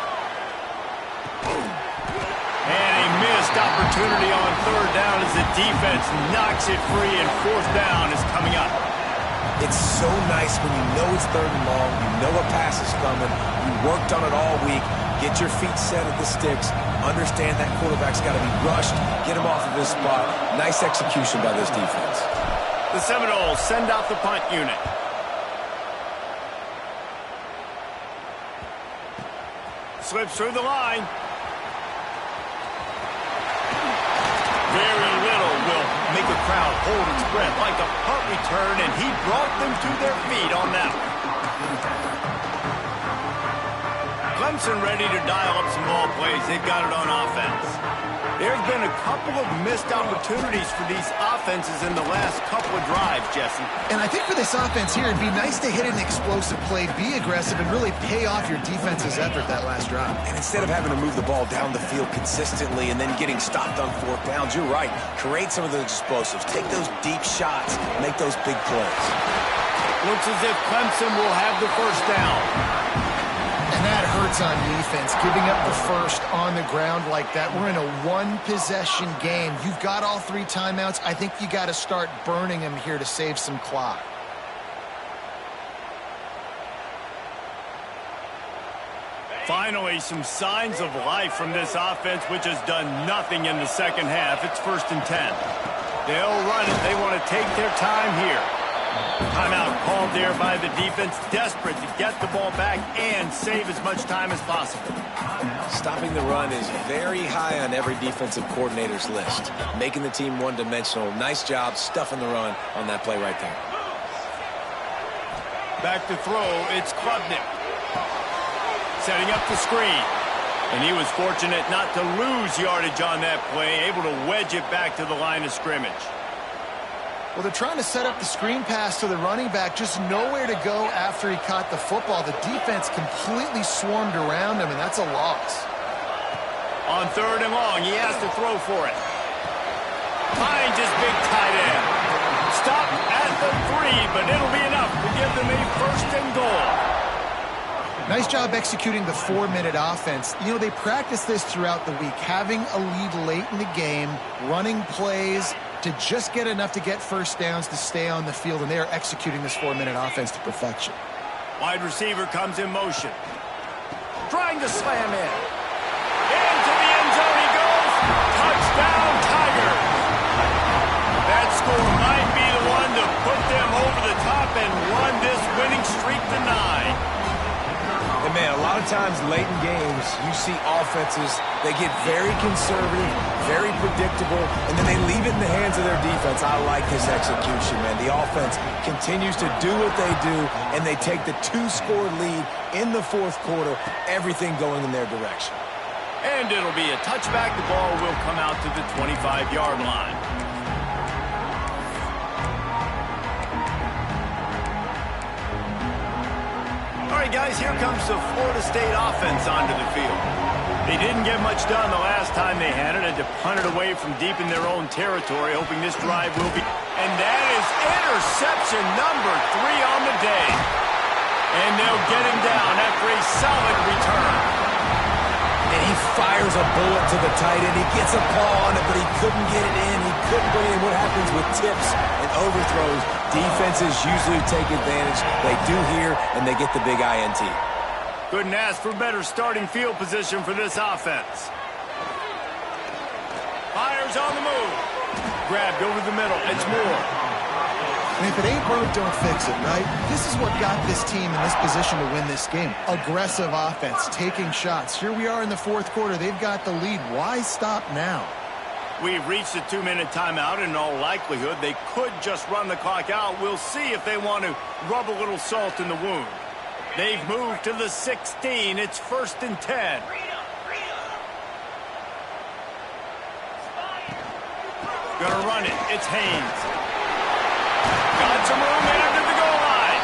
And a missed opportunity on third down as the defense knocks it free, and fourth down is coming up. It's so nice when you know it's third and long, you know a pass is coming, you worked on it all week, get your feet set at the sticks, understand that quarterback's got to be rushed, get him off of his spot. Nice execution by this defense. The Seminoles send out the punt unit. Slips through the line. Very little will make a crowd hold its breath like a punt return, and he brought them to their feet on that one. Clemson ready to dial up some ball plays. They've got it on offense. There's been a couple of missed opportunities for these offenses in the last couple of drives, Jesse. And I think for this offense here, it'd be nice to hit an explosive play, be aggressive, and really pay off your defense's effort that last drive. And instead of having to move the ball down the field consistently and then getting stopped on fourth downs, you're right. Create some of those explosives. Take those deep shots. Make those big plays. Looks as if Clemson will have the first down. And that hurts on defense, giving up the first on the ground like that. We're in a one-possession game. You've got all 3 timeouts. I think you got to start burning them here to save some clock. Finally, some signs of life from this offense, which has done nothing in the second half. It's 1st and 10. They'll run it. They want to take their time here. Timeout called there by the defense, desperate to get the ball back and save as much time as possible. Stopping the run is very high on every defensive coordinator's list. Making the team one-dimensional. Nice job stuffing the run on that play right there. Back to throw, it's Klubnik. Setting up the screen. And he was fortunate not to lose yardage on that play, able to wedge it back to the line of scrimmage. Well, they're trying to set up the screen pass to the running back, just nowhere to go after he caught the football. The defense completely swarmed around him, and that's a loss. On 3rd and long, he has to throw for it. Finds his big tight end. Stop at the 3, but it'll be enough to give them a 1st and goal. Nice job executing the 4-minute offense. You know, they practice this throughout the week, having a lead late in the game, running plays, to just get enough to get first downs to stay on the field, and they are executing this 4-minute offense to perfection. Wide receiver comes in motion. Trying to slam in. Into the end zone he goes. Touchdown, Tigers. That score might be the one to put them over the top and run this winning streak to 9. And man, a lot of times late in games, you see offenses, they get very conservative, very predictable, and then they leave it in the hands of their defense. I like this execution, man. The offense continues to do what they do, and they take the 2-score lead in the fourth quarter, everything going in their direction. And it'll be a touchback. The ball will come out to the 25-yard line. All right, guys, here comes the Florida State offense onto the field. They didn't get much done the last time they had it, had to punt it away from deep in their own territory, hoping this drive will be... And that is interception number 3 on the day. And they'll get him down after a solid return. And he fires a bullet to the tight end. He gets a paw on it, but he couldn't get it in. He couldn't bring it in. What happens with tips and overthrows? Defenses usually take advantage. They do here, and they get the big INT. Couldn't ask for better starting field position for this offense. Fires on the move. Grabbed over the middle. It's Moore. And if it ain't broke, don't fix it, right? This is what got this team in this position to win this game. Aggressive offense, taking shots. Here we are in the fourth quarter. They've got the lead. Why stop now? We've reached the 2-minute timeout. In all likelihood, they could just run the clock out. We'll see if they want to rub a little salt in the wound. They've moved to the 16. It's 1st and 10. Gonna run it. It's Haynes. Got some room in under the goal line.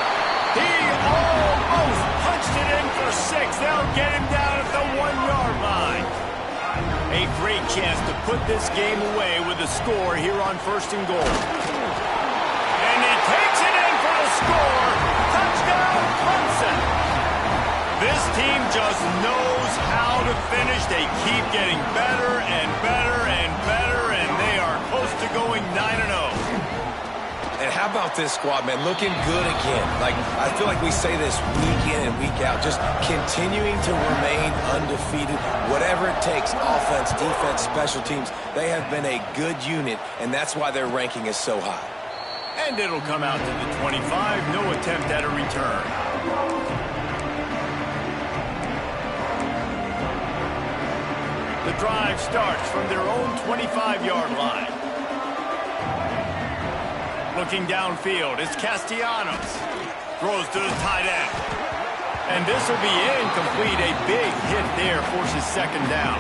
He almost punched it in for 6. They'll get him down at the 1-yard line. A great chance to put this game away with a score here on 1st and goal. And he takes it in for the score. Touchdown, Clemson. This team just knows how to finish. They keep getting better and better and better, and they are close to going 9-0. And how about this squad, man? Looking good again. Like, I feel like we say this week in and week out, just continuing to remain undefeated. Whatever it takes, offense, defense, special teams, they have been a good unit, and that's why their ranking is so high. And it'll come out to the 25. No attempt at a return. The drive starts from their own 25-yard line. Looking downfield, it's Castellanos. Throws to the tight end. And this will be incomplete. A big hit there forces 2nd down.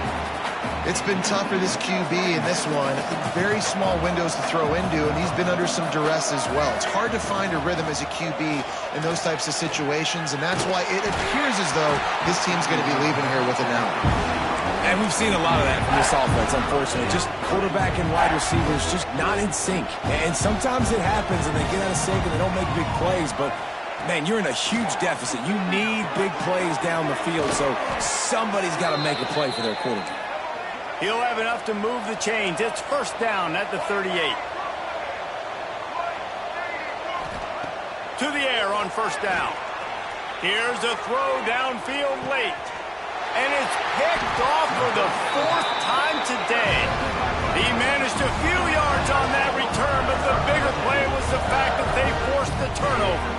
It's been tough for this QB in this one. Very small windows to throw into, and he's been under some duress as well. It's hard to find a rhythm as a QB in those types of situations, and that's why it appears as though this team's going to be leaving here with it now. And we've seen a lot of that from this offense, unfortunately. Just quarterback and wide receivers just not in sync. And sometimes it happens, and they get out of sync, and they don't make big plays. But, man, you're in a huge deficit. You need big plays down the field, so somebody's got to make a play for their quarterback. He'll have enough to move the chains. It's 1st down at the 38. To the air on 1st down. Here's a throw downfield late. And it's picked off for the 4th time today. He managed a few yards on that return, but the bigger play was the fact that they forced the turnover.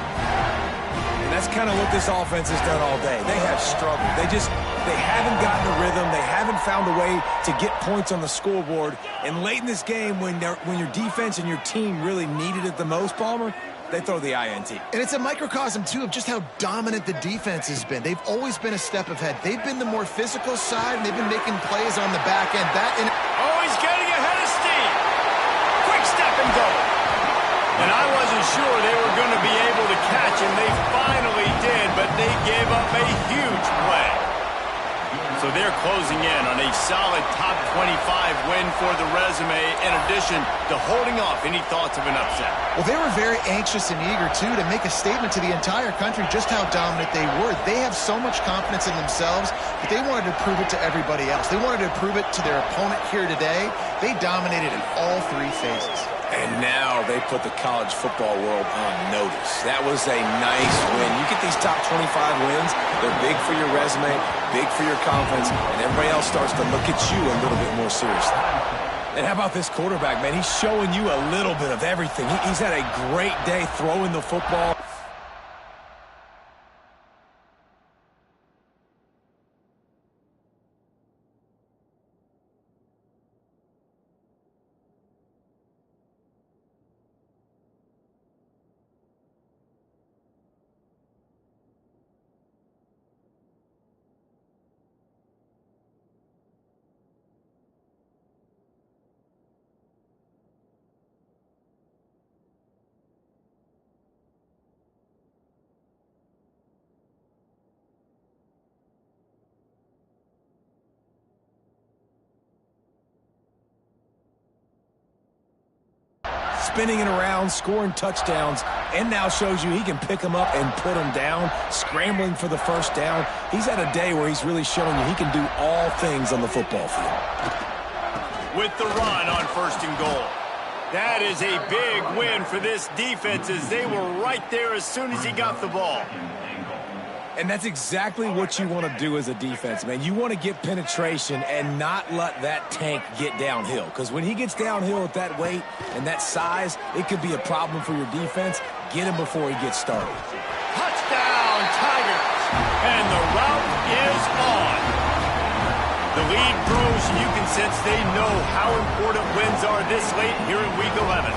And that's kind of what this offense has done all day. They have struggled. They haven't gotten a rhythm. They haven't found a way to get points on the scoreboard. And late in this game, when your defense and your team really needed it the most, Palmer, they throw the INT. And it's a microcosm, too, of just how dominant the defense has been. They've always been a step ahead. They've been the more physical side, and they've been making plays on the back end. Oh, he's getting ahead of steam. Quick step and go. And I wasn't sure they were going to be able to catch him. They finally did, but they gave up a huge play. So they're closing in on a solid top 25 win for the resume, in addition to holding off any thoughts of an upset. Well, they were very anxious and eager, too, to make a statement to the entire country just how dominant they were. They have so much confidence in themselves, but they wanted to prove it to everybody else. They wanted to prove it to their opponent here today. They dominated in all three phases. And now they put the college football world on notice. That was a nice win. You get these top 25 wins, they're big for your resume, big for your confidence, and everybody else starts to look at you a little bit more seriously. And how about this quarterback, man? He's showing you a little bit of everything. He's had a great day throwing the football. Spinning it around, scoring touchdowns, and now shows you he can pick them up and put them down, scrambling for the first down. He's had a day where he's really showing you he can do all things on the football field. With the run on 1st and goal. That is a big win for this defense, as they were right there as soon as he got the ball. And that's exactly what you want to do as a defense, man. You want to get penetration and not let that tank get downhill. Because when he gets downhill at that weight and that size, it could be a problem for your defense. Get him before he gets started. Touchdown, Tigers! And the route is on. The lead grows, and you can sense they know how important wins are this late here in Week 11.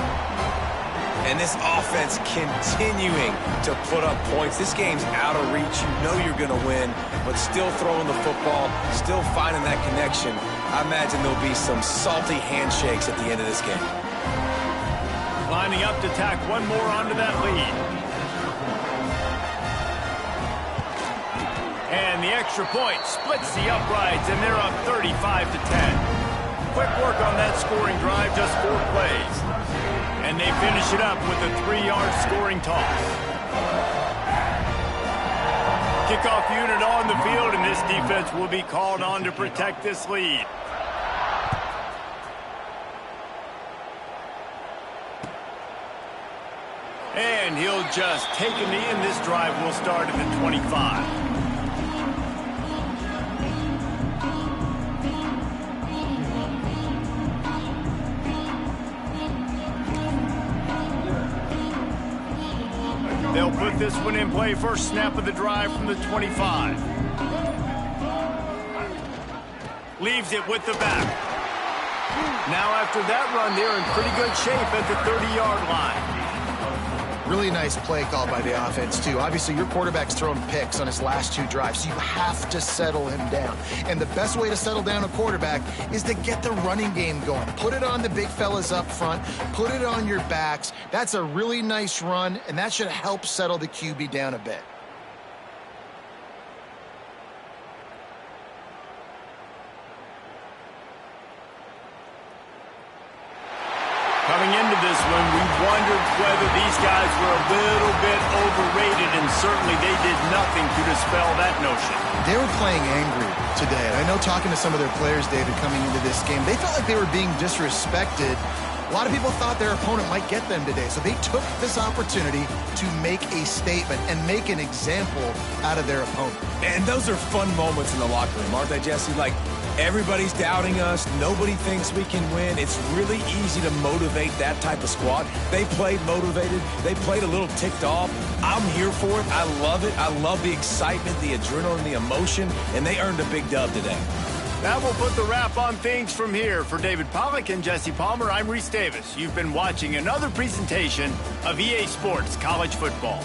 And this offense continuing to put up points. This game's out of reach. You know you're going to win, but still throwing the football, still finding that connection. I imagine there'll be some salty handshakes at the end of this game. Lining up to tack one more onto that lead. And the extra point splits the uprights, and they're up 35 to 10. Quick work on that scoring drive, just 4 plays. And they finish it up with a 3-yard scoring toss. Kickoff unit on the field, and this defense will be called on to protect this lead. And he'll just take a knee, and this drive will start at the 25. They'll put this one in play. First snap of the drive from the 25. Leaves it with the back. Now after that run, they're in pretty good shape at the 30-yard line. Really nice play call by the offense, too. Obviously, your quarterback's thrown picks on his last 2 drives, so you have to settle him down. And the best way to settle down a quarterback is to get the running game going. Put it on the big fellas up front. Put it on your backs. That's a really nice run, and that should help settle the QB down a bit. Coming into this one, we wondered whether these guys were a little bit overrated, and certainly they did nothing to dispel that notion. They were playing angry today. I know talking to some of their players, David, coming into this game, they felt like they were being disrespected. A lot of people thought their opponent might get them today, so they took this opportunity to make a statement and make an example out of their opponent. And those are fun moments in the locker room, aren't they, Jesse? Like, everybody's doubting us. Nobody thinks we can win. It's really easy to motivate that type of squad. They played motivated. They played a little ticked off. I'm here for it. I love it. I love the excitement, the adrenaline, the emotion, and they earned a big dub today. That will put the wrap on things from here. For David Pollack and Jesse Palmer, I'm Reese Davis. You've been watching another presentation of EA Sports College Football.